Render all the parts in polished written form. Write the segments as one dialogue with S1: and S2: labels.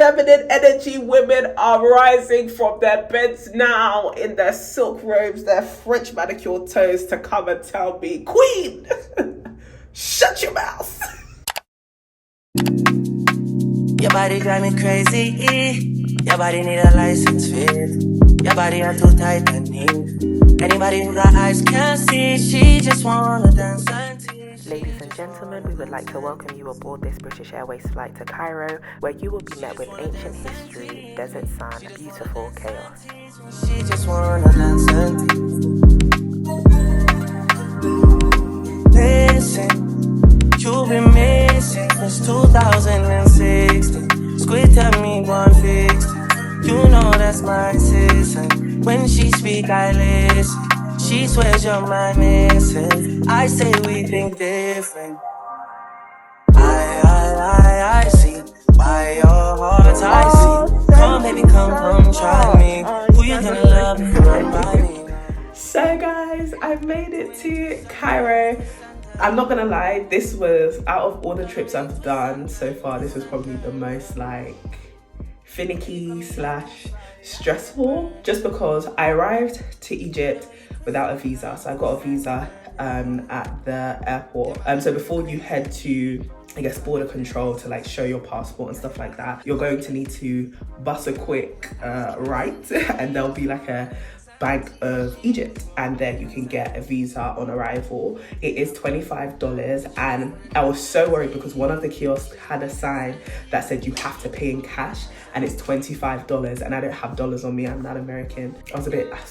S1: feminine energy women are rising from their beds now in their silk robes, their French manicured toes to come and tell me, Queen, shut your mouth.
S2: Your body drive me crazy. Your body need a license fit. Your body are too tight and neat. Anybody who got eyes can't see. She just wanna dance and tease.
S3: Ladies and gentlemen, we would like to welcome you aboard this British Airways flight to Cairo, where you will be met with ancient history, desert sand, beautiful chaos.
S2: She just wanna dance and tease. Listen, you've been missing since 2016. Squid tell me 150. You know that's my sister. When she speak, I listen. She swears you're my missing. I say we think different. I see. By your heart, I see. Come, baby, come, try me. Who you gonna love if you run by me?
S1: So guys, I've made it to Cairo. I'm not gonna lie, this was, out of all the trips I've done so far, this was probably the most like finicky / stressful, just because I arrived to Egypt without a visa. So I got a visa at the airport. So before you head to, I guess, border control to like show your passport and stuff like that, you're going to need to bus a quick right and there'll be like a Bank of Egypt, and then you can get a visa on arrival. It is $25, and I was so worried because one of the kiosks had a sign that said you have to pay in cash, and it's $25, and I don't have dollars on me. I'm not American. I was a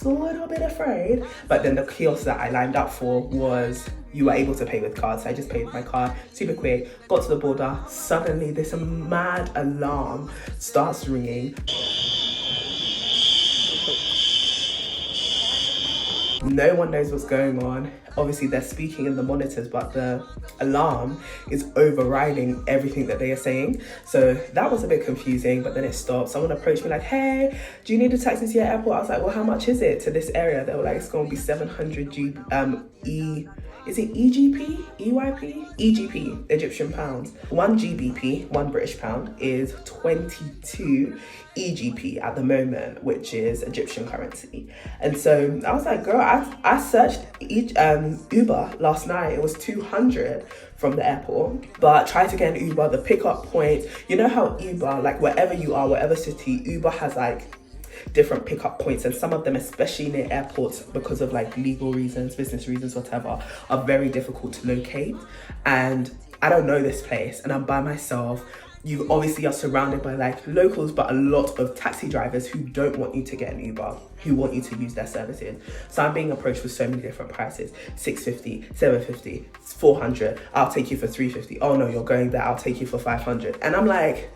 S1: little bit afraid, but then the kiosk that I lined up for was you were able to pay with cards. So I just paid with my card, super quick, got to the border. Suddenly this mad alarm starts ringing. No one knows what's going on. Obviously they're speaking in the monitors, but the alarm is overriding everything that they are saying. So that was a bit confusing, but then it stopped. Someone approached me like, hey, do you need a taxi to your airport? I was like, well, how much is it to this area? They were like, it's gonna be 700 is it EGP? EYP? EGP, Egyptian pounds. 1 GBP, 1 British pound, is 22 EGP at the moment, which is Egyptian currency. And so I was like, girl, I searched Uber last night. It was 200 from the airport, but try to get an Uber, the pickup point. You know how Uber, like wherever you are, whatever city, Uber has like different pickup points, and some of them, especially near airports, because of like legal reasons, business reasons, whatever, are very difficult to locate. And I don't know this place and I'm by myself. You obviously are surrounded by like locals, but a lot of taxi drivers who don't want you to get an Uber, who want you to use their services. So I'm being approached with so many different prices: 650, 750, 400. I'll take you for 350. Oh no, you're going there. I'll take you for 500. And I'm like,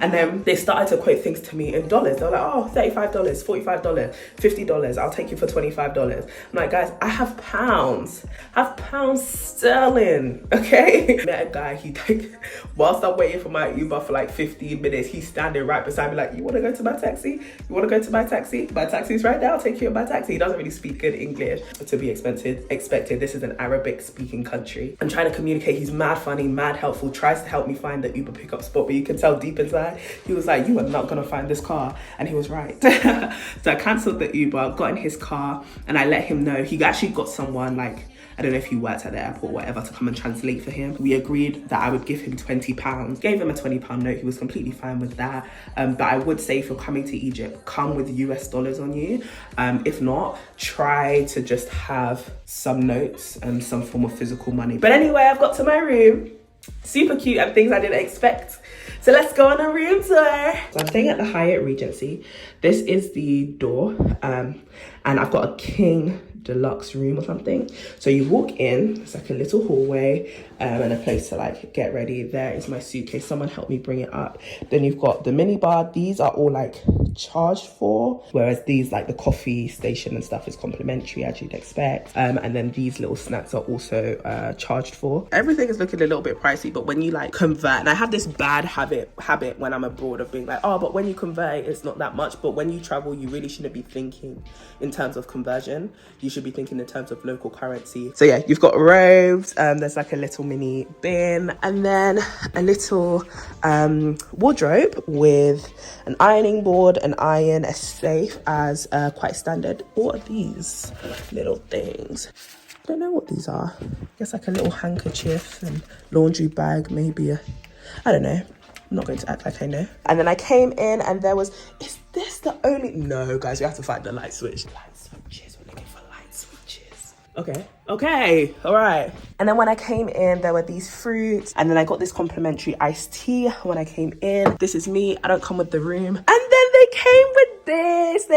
S1: And then they started to quote things to me in dollars. They were like, oh, $35, $45, $50. I'll take you for $25. I'm like, guys, I have pounds. I have pounds sterling, okay? Met a guy, he like, whilst I'm waiting for my Uber for like 15 minutes, he's standing right beside me like, you want to go to my taxi? You want to go to my taxi? My taxi's right there. I'll take you in my taxi. He doesn't really speak good English, to be expected. This is an Arabic speaking country. I'm trying to communicate. He's mad funny, mad helpful, tries to help me find the Uber pickup spot, but you can tell deep inside, he was like, you are not gonna find this car. And he was right. So I cancelled the Uber, got in his car, and I let him know. He actually got someone, like, I don't know if he worked at the airport or whatever, to come and translate for him. We agreed that I would give him £20. Gave him a £20 note. He was completely fine with that. But I would say, if you're coming to Egypt, come with US dollars on you. If not, try to just have some notes and some form of physical money. But anyway, I've got to my room. Super cute and things I didn't expect. So let's go on a room tour. So I'm staying at the Hyatt Regency. This is the door, and I've got a king deluxe room or something. So you walk in, it's like a little hallway, and a place to like get ready. There is my suitcase. Someone helped me bring it up. Then you've got the mini bar. These are all like charged for, whereas these, like the coffee station and stuff, is complimentary, as you'd expect. And then these little snacks are also charged for. Everything is looking a little bit pricey, but when you like convert, and I have this bad habit when I'm abroad of being like, oh, but when you convert, it's not that much. But when you travel, you really shouldn't be thinking in terms of conversion. You should should be thinking in terms of local currency. So yeah, you've got robes, there's like a little mini bin, and then a little wardrobe with an ironing board, an iron, a safe as quite standard. What are these little things? I don't know what these are. I guess like a little handkerchief and laundry bag, maybe I don't know. I'm not going to act like I know. And then I came in and there was, is this the only, no guys, we have to find the light switch. Light switches, we're looking for light switches. Okay, all right. And then when I came in, there were these fruits, and then I got this complimentary iced tea when I came in. This is me, I don't come with the room. And then they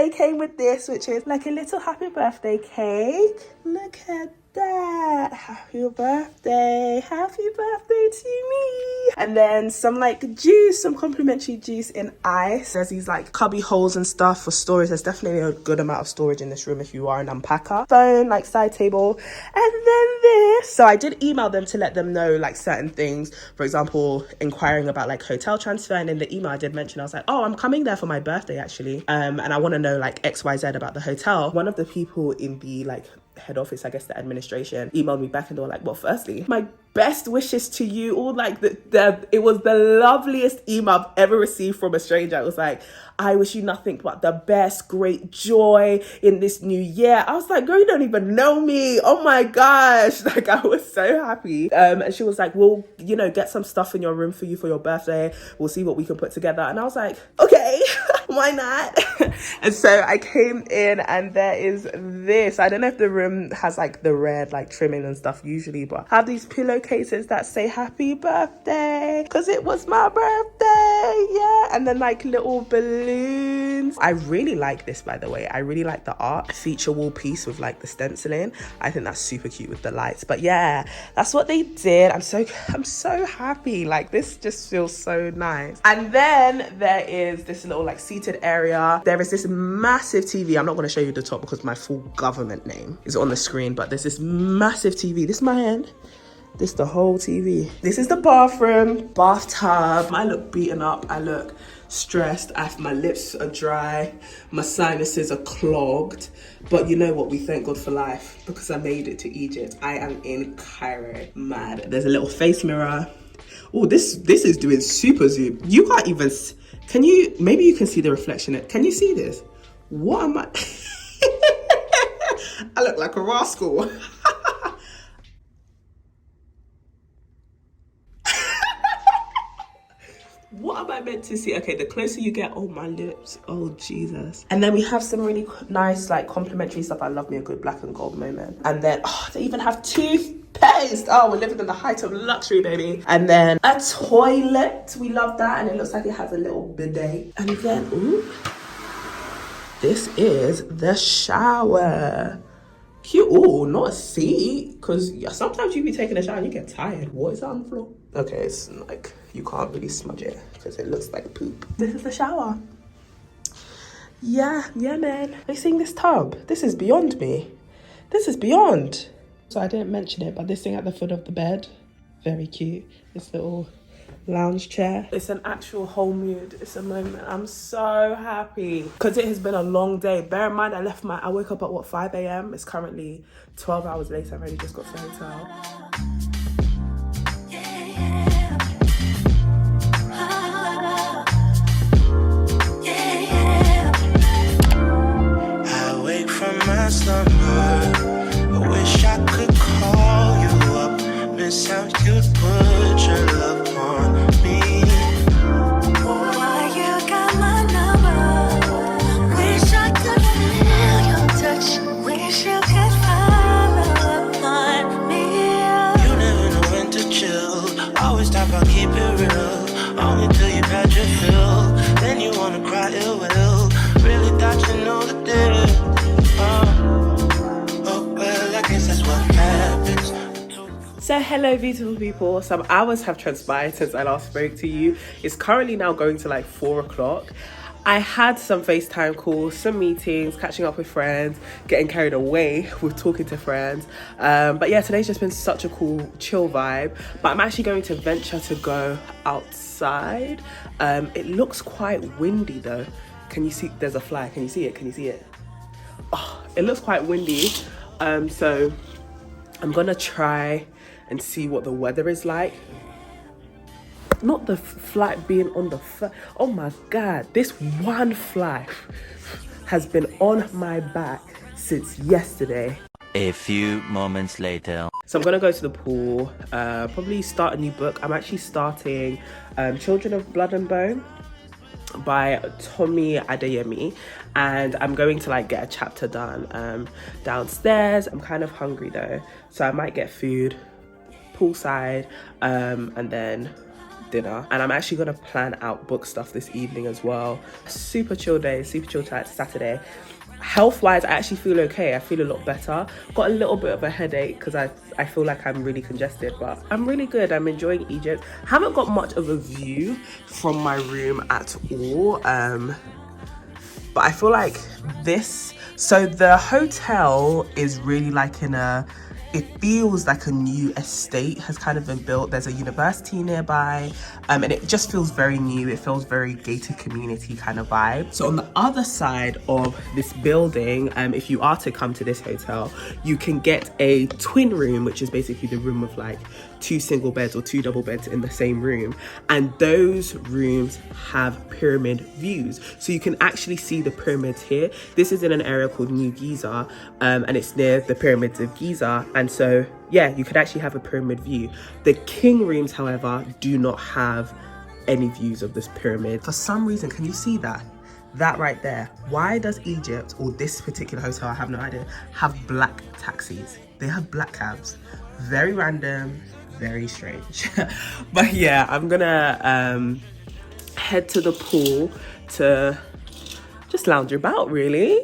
S1: came with this, which is like a little happy birthday cake. Look at that. Happy birthday to me. And then some like juice, some complimentary juice in ice. There's these like cubby holes and stuff for storage. There's definitely a good amount of storage in this room if you are an unpacker. Phone, like side table, and then this. So I did email them to let them know like certain things, for example inquiring about like hotel transfer, and in the email I did mention, I was like, oh, I'm coming there for my birthday actually, and I want to know like XYZ about the hotel. One of the people in the like head office, I guess the administration, emailed me back and they were like, well, firstly, my best wishes to you all. Like it was the loveliest email I've ever received from a stranger. It was like, I wish you nothing but the best, great joy in this new year. I was like, girl, you don't even know me. Oh my gosh. Like I was so happy. And she was like, we'll, you know, get some stuff in your room for you for your birthday. We'll see what we can put together. And I was like, okay, why not? And so I came in and there is this. I don't know if the room has like the red like trimming and stuff usually, but I have these pillowcases that say happy birthday because it was my birthday. Yeah. And then like little balloons. I really like this, by the way. I really like the art feature wall piece with like the stenciling. I think that's super cute with the lights. But yeah, that's what they did. I'm so happy. Like this just feels so nice. And then there is this little like seated area. There is this massive TV. I'm not going to show you the top because my full government name is on the screen, but there's this massive TV. This is my hand. This is the whole TV. This is the bathroom, bathtub. I look beaten up. I look stressed. My lips are dry. My sinuses are clogged. But you know what? We thank God for life because I made it to Egypt. I am in Cairo. Mad. There's a little face mirror. Oh, this is doing super zoom. You can't even... Can you... Maybe you can see the reflection. Can you see this? What am I... I look like a rascal. What am I meant to see? Okay, the closer you get, oh my lips, oh Jesus. And then we have some really nice like complimentary stuff. I love me a good black and gold moment. And then, oh, they even have toothpaste. Oh, we're living in the height of luxury, baby. And then a toilet, we love that. And it looks like it has a little bidet. And then, ooh, this is the shower. Cute. Oh, not a seat, because sometimes you be taking a shower and you get tired. What is that on the floor? Okay, it's like you can't really smudge it because it looks like poop. This is the shower. Yeah, man. Are you seeing this tub? This is beyond me. This is beyond. So I didn't mention it, but this thing at the foot of the bed, very cute. This little lounge chair. It's an actual whole mood. It's a moment. I'm so happy because it has been a long day. Bear in mind, I woke up at 5 a.m. It's currently 12 hours later. I've already just got to the hotel.
S2: I wake from my slumber. I wish I could call you up. Miss how you put your love on me. Boy, you got my number. Wish I could feel your touch. Wish you could follow on me. You never know when to chill. Always talk about keep it real. Only till you've had your fill. Then you wanna cry ill will. Really thought you know the deal. Oh, well, I guess that's what happens.
S1: So hello beautiful people, some hours have transpired since I last spoke to you. It's currently now going to like 4 o'clock. I had some FaceTime calls, some meetings, catching up with friends, getting carried away with talking to friends. But yeah, today's just been such a cool, chill vibe. But I'm actually going to venture to go outside. It looks quite windy though. Can you see? There's a fly. Can you see it? Oh, it looks quite windy. So I'm gonna try and see what the weather is like. Not the flight being on the oh my god, this one fly has been on my back since yesterday.
S2: A few moments later.
S1: So I'm gonna go to the pool, probably start a new book. I'm actually starting Children of Blood and Bone by Tommy Adeyemi, and I'm going to like get a chapter done downstairs. I'm kind of hungry though, so I might get food poolside and then dinner. And I'm actually gonna plan out book stuff this evening as well. Super chill day, super chill Saturday. Health wise, I actually feel okay. I feel a lot better. Got a little bit of a headache because I feel like I'm really congested, but I'm really good. I'm enjoying Egypt. Haven't got much of a view from my room at all, but I feel like this, so the hotel is really like in a, it feels like a new estate has kind of been built. There's a university nearby, and it just feels very new. It feels very gated community kind of vibe. So on the other side of this building, if you are to come to this hotel, you can get a twin room, which is basically the room with like 2 single beds or 2 double beds in the same room. And those rooms have pyramid views. So you can actually see the pyramids here. This is in an area called New Giza, and it's near the pyramids of Giza. And so, yeah, you could actually have a pyramid view. The king rooms, however, do not have any views of this pyramid. For some reason, can you see that? That right there. Why does Egypt, or this particular hotel, I have no idea, have black taxis? They have black cabs. Very random, very strange. But yeah, I'm gonna head to the pool to just lounge about, really.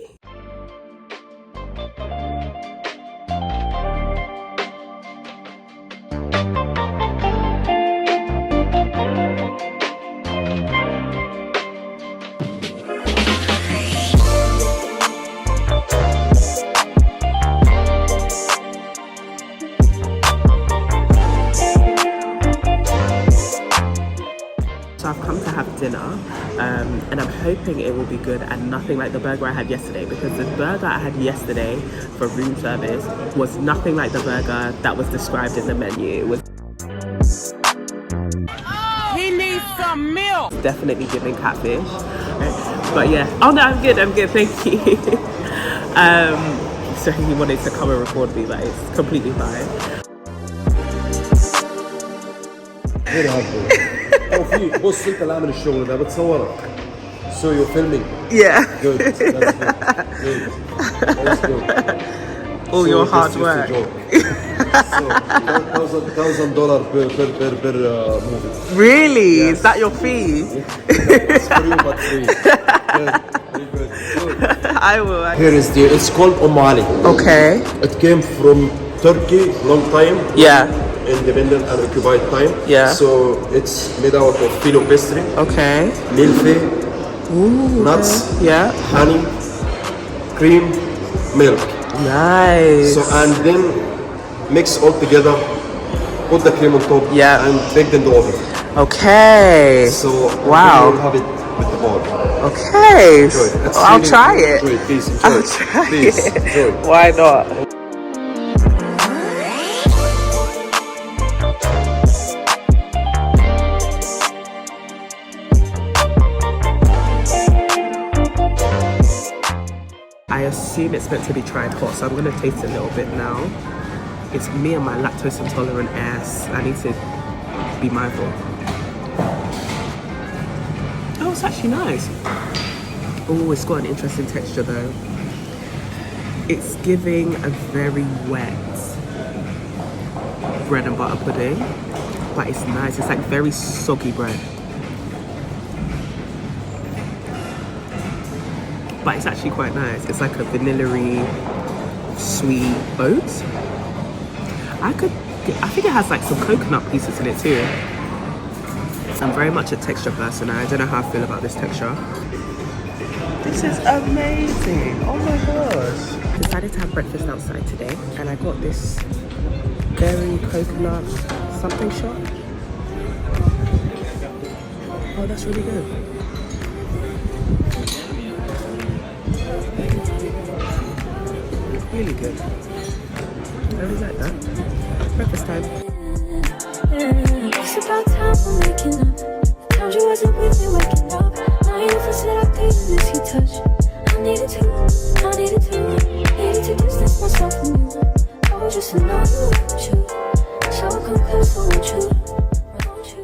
S1: I've come to have dinner, and I'm hoping it will be good and nothing like the burger I had yesterday, because the burger I had yesterday for room service was nothing like the burger that was described in the menu. It was he needs some milk. Definitely giving catfish, but yeah. Oh no, I'm good, thank you. So he wanted to come and record me, but it's completely fine.
S4: لو في بص انت اللي عامل الشغل ده بتصورك so you're filming
S1: Yeah.
S4: good that's good
S1: All
S4: so
S1: your
S4: this
S1: hard
S4: is
S1: work.
S4: a joke. So $1,000 per movie.
S1: Really?
S4: Yes.
S1: Is that your fee?
S4: It's for you but free. Good. Very good.
S1: I will.
S4: Here is it's called Ali.
S1: Okay.
S4: It came from Turkey long time.
S1: Yeah.
S4: Independent and occupied time.
S1: Yeah.
S4: So it's made out of filo pastry,
S1: Okay.
S4: milfei, nuts,
S1: Yeah.
S4: honey, cream, milk.
S1: Nice.
S4: So and then mix all together, put the cream on top,
S1: Yeah.
S4: and bake in the oven.
S1: Okay.
S4: So
S1: Wow.
S4: you will have it with the bowl.
S1: Okay.
S4: Enjoy. It's
S1: I'll
S4: really
S1: try
S4: good.
S1: it.
S4: Enjoy it, please. Enjoy
S1: I'll
S4: it.
S1: try
S4: Please
S1: it.
S4: enjoy.
S1: Why not? I assume it's meant to be tried hot, so I'm gonna taste a little bit now. It's me and my lactose intolerant ass. I need to be mindful. Oh, it's actually nice. Oh, it's got an interesting texture though. It's giving a very wet bread and butter pudding, but it's nice. It's like very soggy bread. But it's actually quite nice. It's like a vanilla-y, sweet oat. I think it has like some coconut pieces in it too. I'm very much a texture person. I don't know how I feel about this texture. This is amazing. Oh my gosh. Decided to have breakfast outside today, and I got this berry coconut something shot. Oh, that's really good. Really good. Where was that done? Breakfast time.
S5: It's about time for making up. Times you wasn't with me waking up. Now you never said I couldn't miss your touch. I needed to distance myself from you. I was just to know you were true. So I come close, I want you.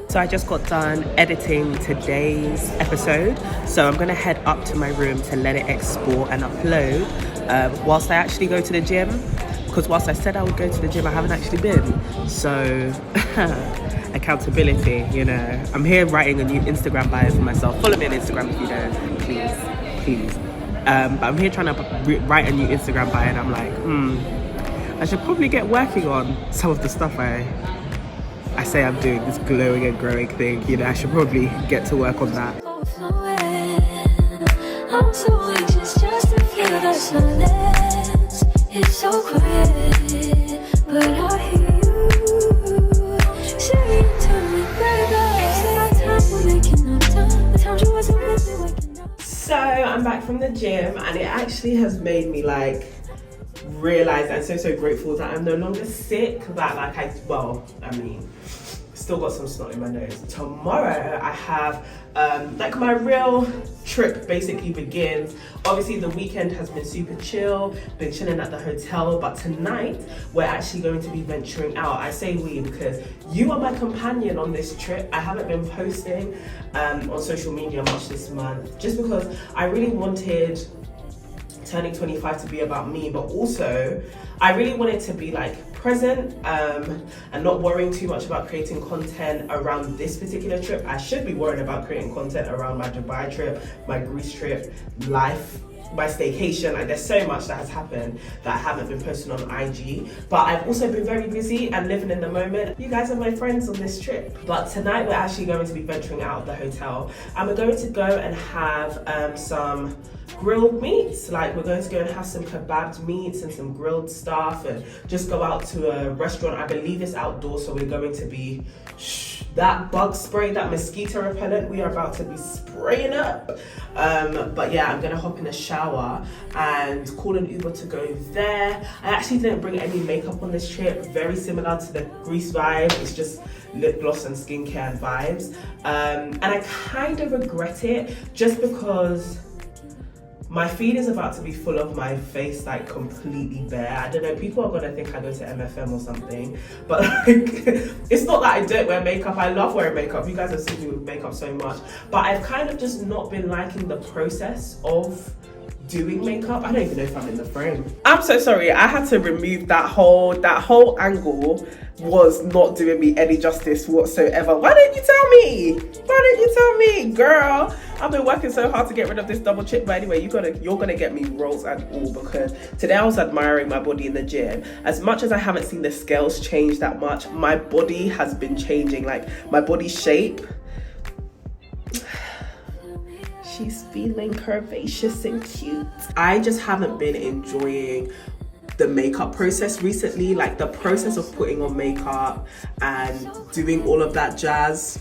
S1: So I just got done editing today's episode. So I'm gonna head up to my room to let it export and upload whilst I actually go to the gym. Because whilst I said I would go to the gym, I haven't actually been. So accountability, you know. I'm here writing a new Instagram bio for myself. Follow me on Instagram if you don't, please. But I'm here trying to write a new Instagram bio, and I'm like, I should probably get working on some of the stuff I say I'm doing, this glowing and growing thing. You know, I should probably get to work on that.
S5: I'm so anxious just to feel the silence. It's so quiet, but I hear you. Say it to me, baby. It's about time we're making up time. The times you wasn't with me waking up.
S1: So I'm back from the gym, and it actually has made me like realize I'm so grateful that I'm no longer sick. That still got some snot in my nose. Tomorrow I have like my real trip basically begins. Obviously the weekend has been super chill, been chilling at the hotel, but tonight we're actually going to be venturing out. I say we because you are my companion on this trip. I haven't been posting on social media much this month just because I really wanted turning 25 to be about me, but also I really wanted to be like present and not worrying too much about creating content around this particular trip. I should be worrying about creating content around my Dubai trip, my Greece trip, life, my staycation. Like there's so much that has happened that I haven't been posting on IG, but I've also been very busy and living in the moment. You guys are my friends on this trip. But tonight we're actually going to be venturing out of the hotel, and we're going to go and have some grilled meats. Like we're going to go and have some kebabbed meats and some grilled stuff, and just go out to a restaurant. I believe it's outdoors, so we're going to be that bug spray, that mosquito repellent, we are about to be spraying up. But yeah, I'm gonna hop in a shower and call an Uber to go there. I actually didn't bring any makeup on this trip, very similar to the Greece vibe. It's just lip gloss and skincare and vibes. And I kind of regret it just because my feed is about to be full of my face like completely bare. I don't know, people are gonna think I go to MFM or something, but like, it's not that I don't wear makeup. I love wearing makeup. You guys have seen me with makeup so much, but I've kind of just not been liking the process of doing makeup. I don't even know if I'm in the frame. I'm so sorry. I had to remove that whole angle. Was not doing me any justice whatsoever. Why didn't you tell me? Girl, I've been working so hard to get rid of this double chip, but anyway, you're gonna get me rolls and all, because today I was admiring my body in the gym. As much as I haven't seen the scales change that much, my body has been changing, like my body shape. She's feeling curvaceous and cute. I just haven't been enjoying the makeup process recently, like the process of putting on makeup and doing all of that jazz.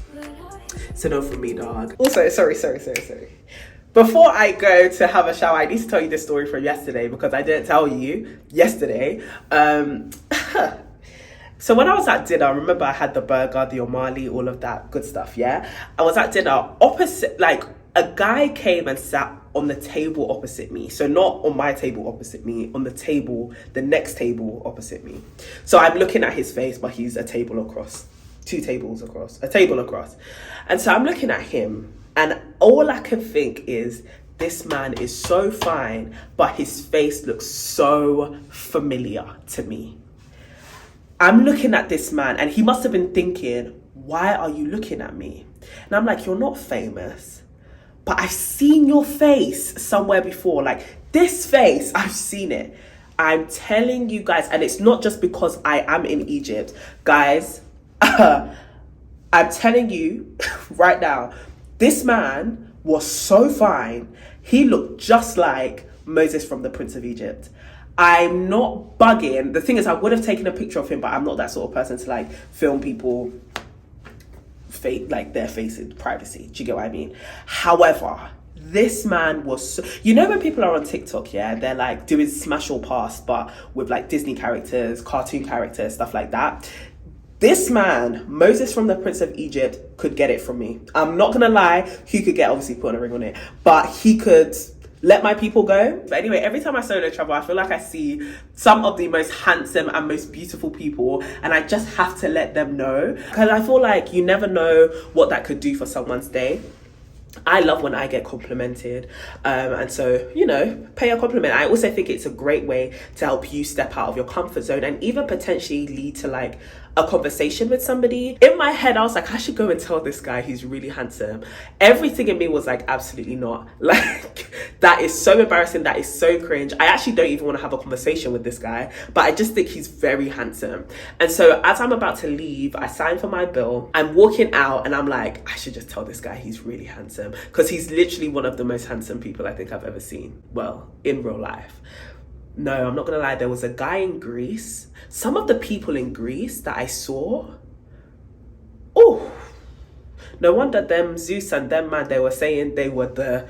S1: So no for me, dog. Also, sorry. Before I go to have a shower, I need to tell you this story from yesterday because I didn't tell you yesterday. So when I was at dinner, remember I had the burger, the omali, all of that good stuff, yeah? I was at dinner, opposite, like a guy came and sat on the table opposite me. So not on my table opposite me, on the next table opposite me. So I'm looking at his face, but he's a table across, a table across. And so I'm looking at him, and all I can think is, this man is so fine, but his face looks so familiar to me. I'm looking at this man, and he must have been thinking, why are you looking at me? And I'm like, you're not famous, but I've seen your face somewhere before. Like this face, I've seen it. I'm telling you guys, and it's not just because I am in Egypt. Guys, I'm telling you right now, this man was so fine. He looked just like Moses from the Prince of Egypt. I'm not bugging. The thing is, I would have taken a picture of him, but I'm not that sort of person to like film people like their faces, privacy. Do you get what I mean? However, This man was so, you know when people are on TikTok, yeah, they're like doing smash or pass, but with like Disney characters, cartoon characters, stuff like that. This man, Moses from the Prince of Egypt, could get it from me. I'm not gonna lie, he could get, obviously putting a ring on it, but he could let my people go. But anyway, every time I solo travel, I feel like I see some of the most handsome and most beautiful people, and I just have to let them know, because I feel like you never know what that could do for someone's day. I love when I get complimented, and so, you know, pay a compliment. I also think it's a great way to help you step out of your comfort zone and even potentially lead to like a conversation with somebody. In my head, I was like, I should go and tell this guy he's really handsome. Everything in me was like, absolutely not. Like, that is so embarrassing. That is so cringe. I actually don't even want to have a conversation with this guy, but I just think he's very handsome. And so as I'm about to leave, I sign for my bill. I'm walking out and I'm like, I should just tell this guy he's really handsome, because he's literally one of the most handsome people I think I've ever seen. Well, in real life. No, I'm not gonna lie, there was a guy in Greece. Some of the people in Greece that I saw, oh, no wonder them Zeus and them man, they were saying they were the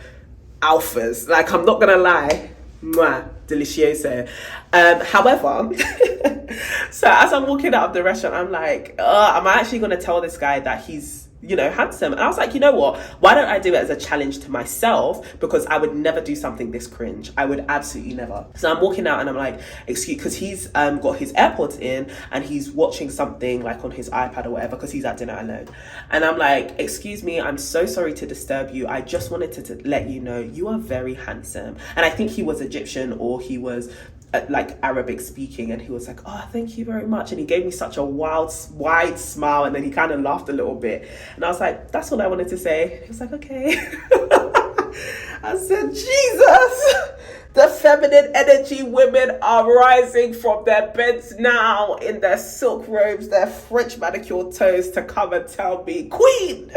S1: alphas. Like, I'm not gonna lie, mwah, delicioso. However, so as I'm walking out of the restaurant, I'm like, am I actually gonna tell this guy that he's, you know, handsome? And I was like, you know what, why don't I do it as a challenge to myself, because I would never do something this cringe. I would absolutely never. So I'm walking out and I'm like, excuse, because he's got his AirPods in and he's watching something like on his iPad or whatever, because he's at dinner alone. And I'm like, excuse me, I'm so sorry to disturb you. I just wanted to let you know you are very handsome. And I think he was Egyptian, or he was like Arabic speaking, and he was like, oh, thank you very much, and he gave me such a wide smile, and then he kind of laughed a little bit, and I was like, that's what I wanted to say. He was like, okay. I said, Jesus, the feminine energy women are rising from their beds now in their silk robes, their French manicured toes, to come and tell me, queen,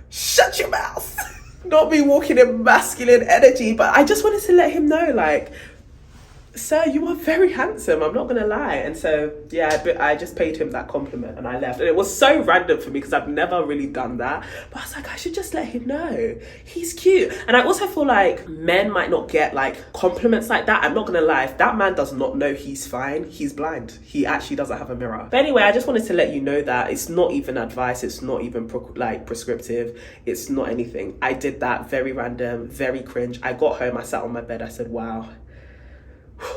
S1: shut your mouth. Not me walking in masculine energy, but I just wanted to let him know, like, sir, you are very handsome, I'm not gonna lie. And so, yeah, I just paid him that compliment and I left. And it was so random for me, because I've never really done that. But I was like, I should just let him know he's cute. And I also feel like men might not get like compliments like that. I'm not gonna lie, if that man does not know he's fine, he's blind. He actually doesn't have a mirror. But anyway, I just wanted to let you know that it's not even advice, it's not even prescriptive, it's not anything. I did that, very random, very cringe. I got home, I sat on my bed, I said, wow,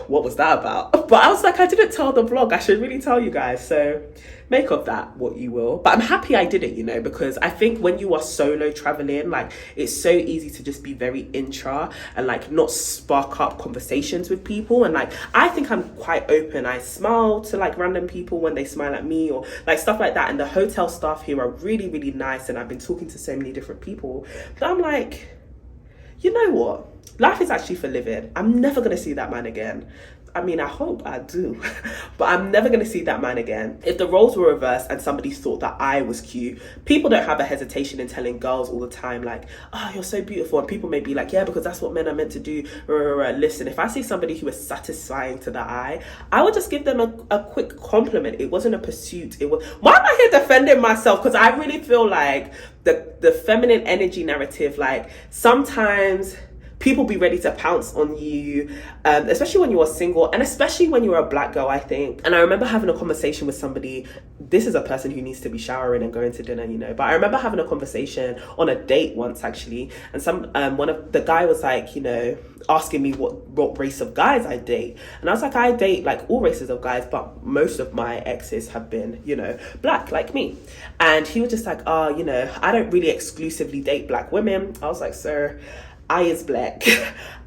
S1: what was that about? But I was like, I didn't tell the vlog, I should really tell you guys. So make of that what you will. But I'm happy I did it, you know, because I think when you are solo traveling, like, it's so easy to just be very intra and like not spark up conversations with people. And like, I think I'm quite open. I smile to like random people when they smile at me, or like stuff like that. And the hotel staff here are really, really nice, and I've been talking to so many different people. But I'm like, you know what? Life is actually for living. I'm never going to see that man again. I mean, I hope I do, but I'm never going to see that man again. If the roles were reversed and somebody thought that I was cute, people don't have a hesitation in telling girls all the time, like, oh, you're so beautiful. And people may be like, yeah, because that's what men are meant to do. Listen, if I see somebody who is satisfying to the eye, I would just give them a quick compliment. It wasn't a pursuit. It was, why am I here defending myself? Because I really feel like the feminine energy narrative, like, sometimes people be ready to pounce on you, especially when you are single, and especially when you're a black girl, I think. And I remember having a conversation with somebody. This is a person who needs to be showering and going to dinner, you know. But I remember having a conversation on a date once, actually, and one of the guy was like, you know, asking me what race of guys I date, and I was like, I date like all races of guys, but most of my exes have been, you know, black like me. And he was just like, oh, you know, I don't really exclusively date black women. I was like, sir, I is black.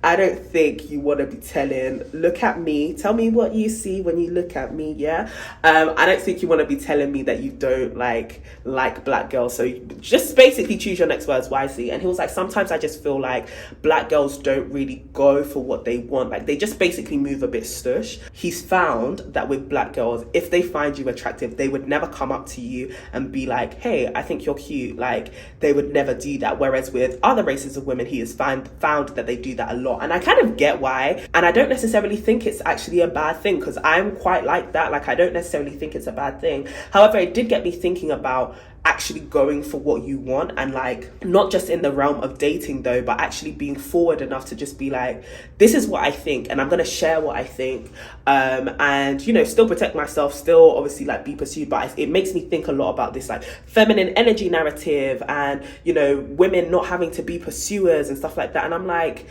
S1: I don't think you want to be telling, look at me, tell me what you see when you look at me, yeah? I don't think you want to be telling me that you don't like black girls. So just basically choose your next words wisely. And he was like, sometimes I just feel like black girls don't really go for what they want. Like, they just basically move a bit stush. He's found that with black girls, if they find you attractive, they would never come up to you and be like, hey, I think you're cute. Like, they would never do that. Whereas with other races of women, he has found that they do that a lot. And I kind of get why. And I don't necessarily think it's actually a bad thing, because I'm quite like that. Like, I don't necessarily think it's a bad thing. However, it did get me thinking about actually going for what you want, and like not just in the realm of dating though, but actually being forward enough to just be like, this is what I think and I'm gonna share what I think, and you know, still protect myself, still obviously like be pursued. But it makes me think a lot about this like feminine energy narrative, and you know, women not having to be pursuers and stuff like that. And I'm like,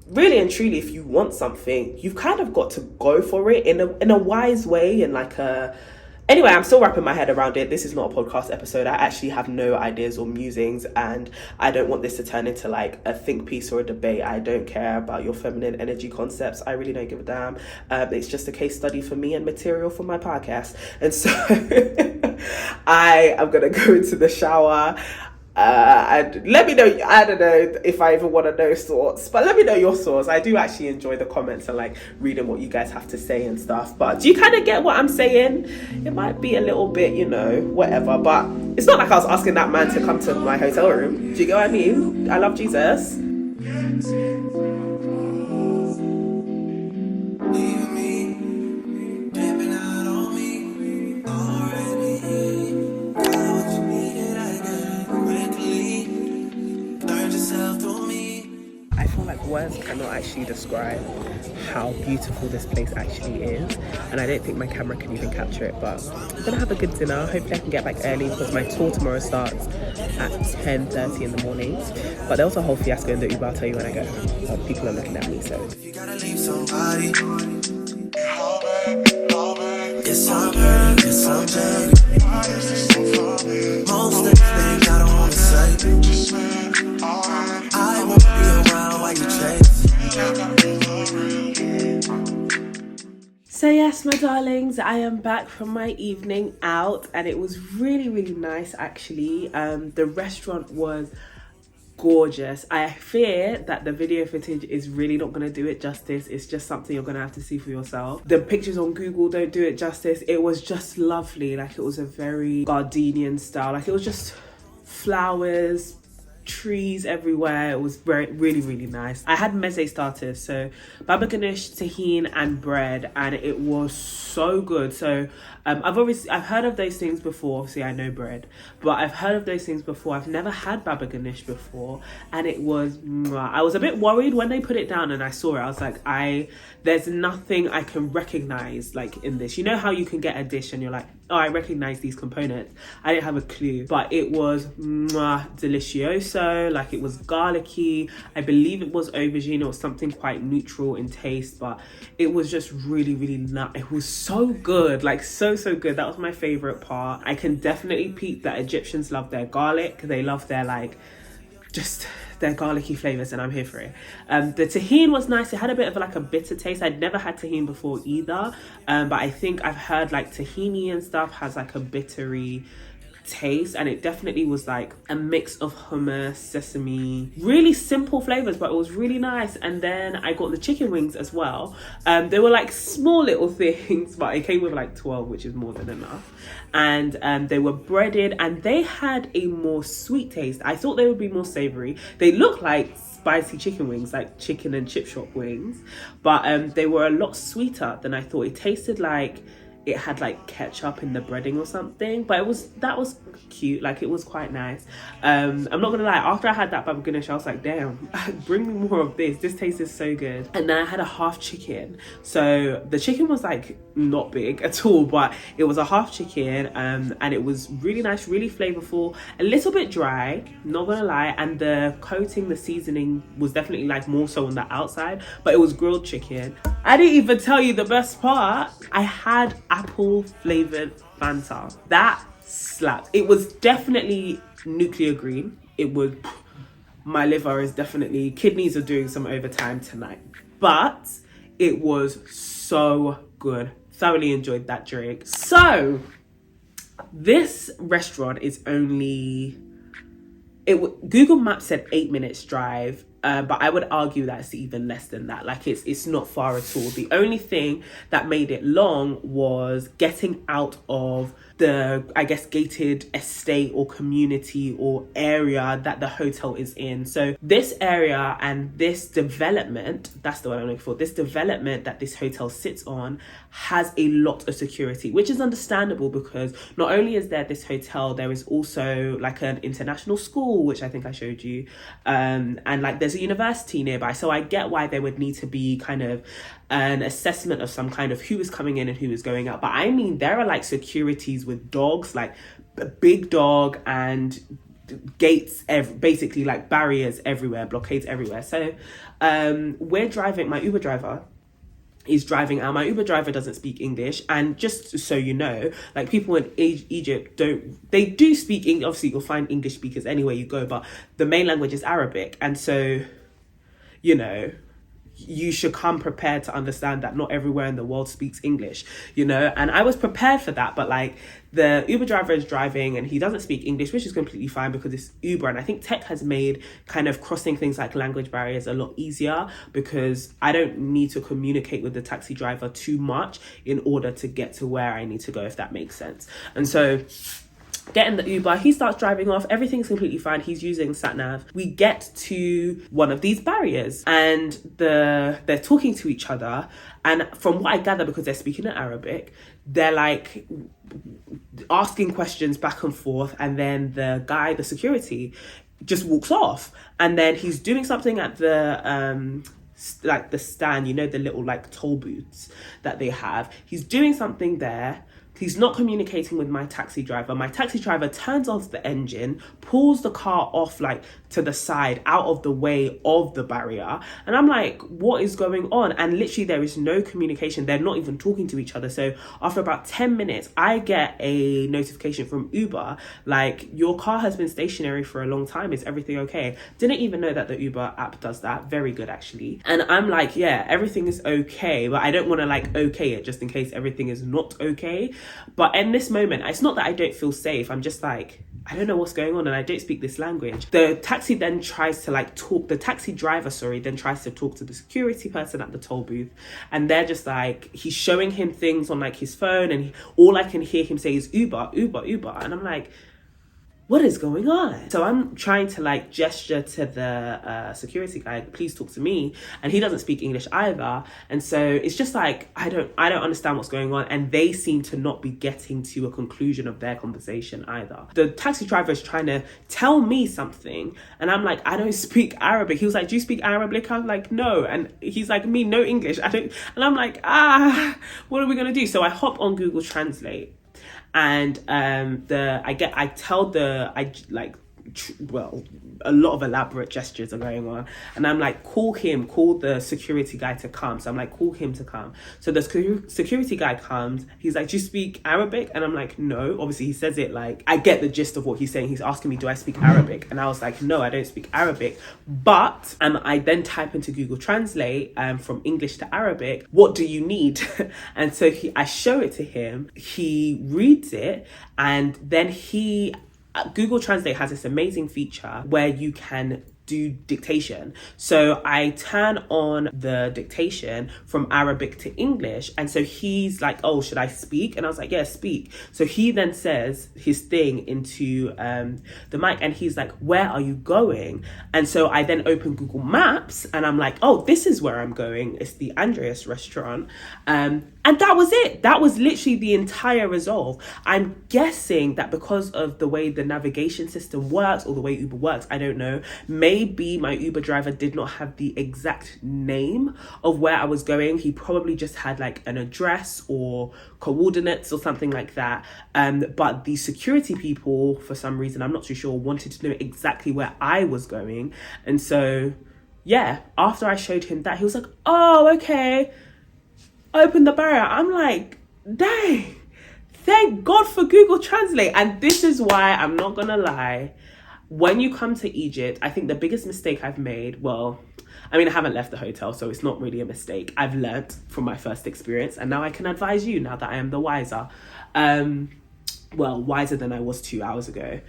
S1: really and truly, if you want something, you've kind of got to go for it in a wise way, and like anyway, I'm still wrapping my head around it. This is not a podcast episode. I actually have no ideas or musings, and I don't want this to turn into like a think piece or a debate. I don't care about your feminine energy concepts. I really don't give a damn. It's just a case study for me and material for my podcast. And so I am going to go into the shower. And let me know, I don't know if I even want to know thoughts, but let me know your thoughts. I do actually enjoy the comments and like reading what you guys have to say and stuff. But do you kind of get what I'm saying? It might be a little bit, you know, whatever, but it's not like I was asking that man to come to my hotel room. Do you get what I mean? I love Jesus. Words cannot actually describe how beautiful this place actually is, and I don't think my camera can even capture it. But I'm gonna have a good dinner. Hopefully I can get back early because my tour tomorrow starts at 10:30 in the morning. But there was a whole fiasco in the Uber. I'll tell you when I go home. People are looking at me, so if you gotta leave somebody, it's all good, it's all good. Most of the things I don't wanna say, I won't be around while you chase. So yes, my darlings, I am back from my evening out, and it was really, really nice actually. The restaurant was gorgeous. I fear that the video footage is really not going to do it justice. It's just something you're going to have to see for yourself. The pictures on Google don't do it justice. It was just lovely. Like, it was a very Gardenian style. Like, it was just flowers, trees everywhere. It was really, really nice. I had meze starters, so baba ganoush, tahine and bread, and it was so good. So I've heard of those things before. Obviously I know bread, but I've heard of those things before. I've never had baba ganoush before, and it was I was a bit worried when they put it down and I saw it. I was like, there's nothing I can recognize like in this. You know how you can get a dish and you're like, oh, I recognize these components. I didn't have a clue, but it was delicioso. Like, it was garlicky. I believe it was aubergine or something quite neutral in taste, but it was just really, really nice. It was so good, like so good. That was my favorite part. I can definitely peep that Egyptians love their garlic. They love their like just their garlicky flavors, and I'm here for it. The tahine was nice. It had a bit of like a bitter taste. I'd never had tahine before either, but I think I've heard like tahini and stuff has like a bittery taste, and it definitely was like a mix of hummus, sesame, really simple flavors, but it was really nice. And then I got the chicken wings as well. They were like small little things, but it came with like 12, which is more than enough. And they were breaded, and they had a more sweet taste. I thought they would be more savory. They look like spicy chicken wings, like chicken and chip shop wings, but they were a lot sweeter than I thought. It tasted like it had like ketchup in the breading or something, but that was cute. Like, it was quite nice. I'm not gonna lie, after I had that baba ganoush, I was like, damn, bring me more of this. This tasted so good. And then I had a half chicken. So the chicken was like not big at all, but it was a half chicken, and it was really nice, really flavorful, a little bit dry, not gonna lie. And the coating, the seasoning was definitely like more so on the outside, but it was grilled chicken. I didn't even tell you the best part. I had apple flavored Fanta. That slapped. It was definitely nuclear green. It would, my liver is definitely, kidneys are doing some overtime tonight, but it was so good. Thoroughly enjoyed that drink. So this restaurant is only, Google Maps said 8 minutes drive, but I would argue that it's even less than that. Like, it's not far at all. The only thing that made it long was getting out of the, I guess, gated estate or community or area that the hotel is in. So this area and this development, that's the word I'm looking for, this development that this hotel sits on has a lot of security, which is understandable because not only is there this hotel, there is also like an international school, which I think I showed you, and like there's a university nearby. So I get why there would need to be kind of an assessment of some kind of who is coming in and who is going out. But I mean, there are like securities with dogs, like a big dog, and gates, basically like barriers everywhere, blockades everywhere. So we're driving, my Uber driver is driving out. My Uber driver doesn't speak English, and just so you know, like people in Egypt they do speak English. Obviously you'll find English speakers anywhere you go, but the main language is Arabic. And so, you know, you should come prepared to understand that not everywhere in the world speaks English, you know. And I was prepared for that, but like the Uber driver is driving and he doesn't speak English, which is completely fine because it's Uber. And I think tech has made kind of crossing things like language barriers a lot easier, because I don't need to communicate with the taxi driver too much in order to get to where I need to go, if that makes sense. And so get in the Uber, he starts driving off, everything's completely fine, he's using sat-nav. We get to one of these barriers and they're talking to each other, and from what I gather, because they're speaking in Arabic, they're like asking questions back and forth, and then the security just walks off, and then he's doing something at the like the stand, you know, the little like toll booths that they have. He's doing something there. He's not communicating with my taxi driver. My taxi driver turns off the engine, pulls the car off like to the side, out of the way of the barrier. And I'm like, what is going on? And literally there is no communication. They're not even talking to each other. So after about 10 minutes, I get a notification from Uber, like, your car has been stationary for a long time. Is everything okay? Didn't even know that the Uber app does that. Very good, actually. And I'm like, yeah, everything is okay. But I don't want to like okay it just in case everything is not okay. But in this moment, it's not that I don't feel safe. I'm just like, I don't know what's going on and I don't speak this language. The taxi then tries to like talk, the taxi driver, then tries to talk to the security person at the toll booth. And they're just like, he's showing him things on like his phone, and all I can hear him say is Uber, Uber, Uber. And I'm like, what is going on? So I'm trying to like gesture to the security guy, please talk to me. And he doesn't speak English either. And so it's just like, I don't understand what's going on. And they seem to not be getting to a conclusion of their conversation either. The taxi driver is trying to tell me something. And I'm like, I don't speak Arabic. He was like, do you speak Arabic? I'm like, no. And he's like, me, no English. I don't. And I'm like, what are we going to do? So I hop on Google Translate. And a lot of elaborate gestures are going on, and I'm like, call the security guy to come. So I'm like, call him to come. So the security guy comes. He's like, do you speak Arabic? And I'm like, no. Obviously he says it like, I get the gist of what he's saying. He's asking me, do I speak Arabic? And I was like, no, I don't speak Arabic. But I then type into Google Translate from English to Arabic, what do you need? And so I show it to him. He reads it, and then Google Translate has this amazing feature where you can do dictation. So I turn on the dictation from Arabic to English, and so he's like, oh, should I speak? And I was like, yeah, speak. So he then says his thing into the mic, and he's like, where are you going? And so I then open Google Maps, and I'm like, oh, this is where I'm going. It's the Andreas restaurant. And that was it. That was literally the entire resolve. I'm guessing that because of the way the navigation system works, or the way Uber works, I don't know, maybe my Uber driver did not have the exact name of where I was going. He probably just had like an address or coordinates or something like that. But the security people, for some reason, I'm not too sure, wanted to know exactly where I was going. And so, yeah, after I showed him that, he was like, oh, okay. Open the barrier. I'm like, dang, thank God for Google Translate. And this is why, I'm not gonna lie, when you come to Egypt, I think the biggest mistake I've made, well, I mean, I haven't left the hotel, so it's not really a mistake. I've learnt from my first experience, and now I can advise you now that I am the wiser. Wiser than I was 2 hours ago.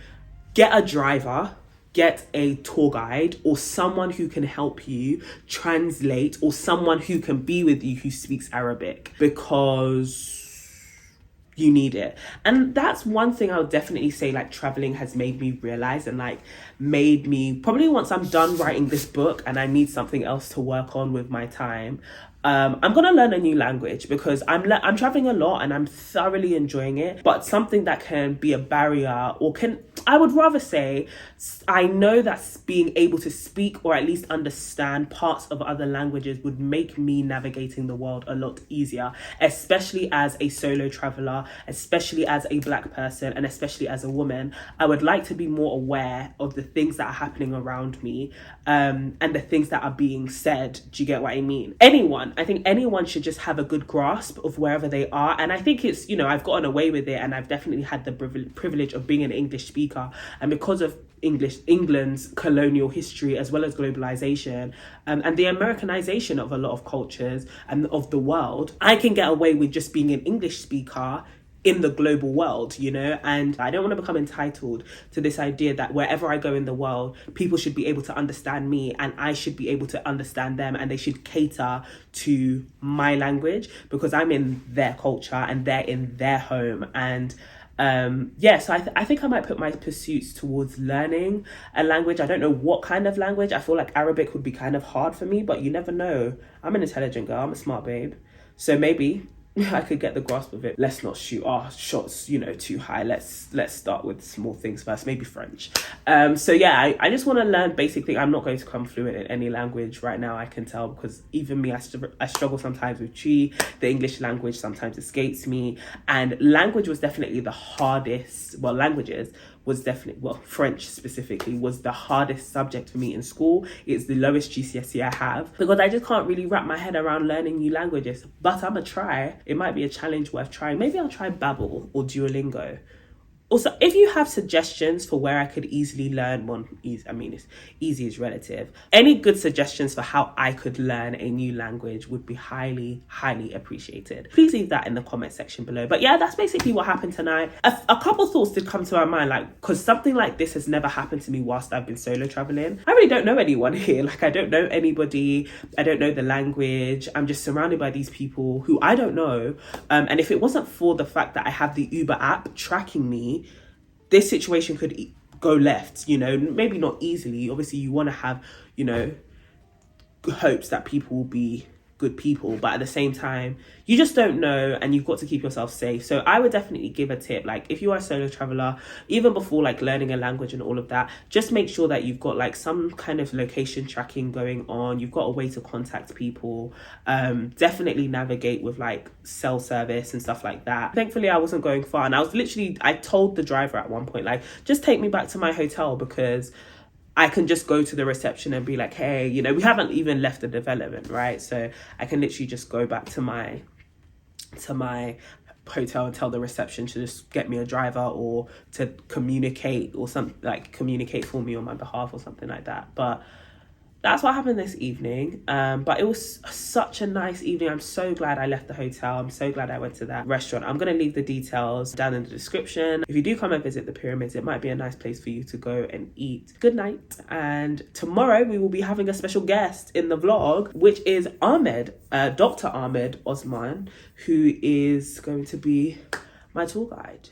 S1: Get a driver, get a tour guide, or someone who can help you translate, or someone who can be with you who speaks Arabic, because you need it. And that's one thing I would definitely say like traveling has made me realize, and like made me, probably once I'm done writing this book and I need something else to work on with my time, I'm gonna learn a new language, because I'm traveling a lot and I'm thoroughly enjoying it. But something that can be a barrier, or I would rather say, I know that being able to speak or at least understand parts of other languages would make me navigating the world a lot easier, especially as a solo traveler, especially as a Black person, and especially as a woman. I would like to be more aware of the things that are happening around me, and the things that are being said. Do you get what I mean? I think anyone should just have a good grasp of wherever they are. And I think it's, I've gotten away with it, and I've definitely had the privilege of being an English speaker. And because of England's colonial history, as well as globalization, and the Americanization of a lot of cultures and of the world, I can get away with just being an English speaker in the global world, and I don't want to become entitled to this idea that wherever I go in the world, people should be able to understand me and I should be able to understand them, and they should cater to my language because I'm in their culture and they're in their home. And so I think I might put my pursuits towards learning a language. I don't know what kind of language. I feel like Arabic would be kind of hard for me, but you never know. I'm an intelligent girl, I'm a smart babe, so maybe I could get the grasp of it. Let's not shoot our shots, too high. Let's start with small things first, maybe French. I just want to learn basic things. I'm not going to come fluent in any language right now, I can tell, because even me, I struggle sometimes with Chi. The English language sometimes escapes me, and language was definitely the hardest. Well, languages was definitely, French specifically was the hardest subject for me in school. It's the lowest GCSE I have, because I just can't really wrap my head around learning new languages. But I'm gonna try. It might be a challenge worth trying. Maybe I'll try Babbel or Duolingo. Also, if you have suggestions for where I could easily learn it's easy is relative. Any good suggestions for how I could learn a new language would be highly, highly appreciated. Please leave that in the comment section below. But yeah, that's basically what happened tonight. A couple thoughts did come to my mind, because something like this has never happened to me whilst I've been solo traveling. I really don't know anyone here. I don't know anybody. I don't know the language. I'm just surrounded by these people who I don't know. And if it wasn't for the fact that I have the Uber app tracking me, this situation could go left, maybe not easily. Obviously, you want to have, hopes that people will be good people, but at the same time, you just don't know, and you've got to keep yourself safe. So I would definitely give a tip, if you are a solo traveler, even before learning a language and all of that, just make sure that you've got some kind of location tracking going on. You've got a way to contact people. Definitely navigate with cell service and stuff like that. Thankfully, I wasn't going far, and I told the driver at one point, just take me back to my hotel, because I can just go to the reception and be like, hey, we haven't even left the development, right? So I can literally just go back to my hotel and tell the reception to just get me a driver, or to communicate, or something, communicate for me on my behalf or something like that. But that's what happened this evening. But it was such a nice evening. I'm so glad I left the hotel. I'm so glad I went to that restaurant. I'm going to leave the details down in the description. If you do come and visit the pyramids, it might be a nice place for you to go and eat. Good night. And tomorrow we will be having a special guest in the vlog, which is Dr. Ahmed Osman, who is going to be my tour guide.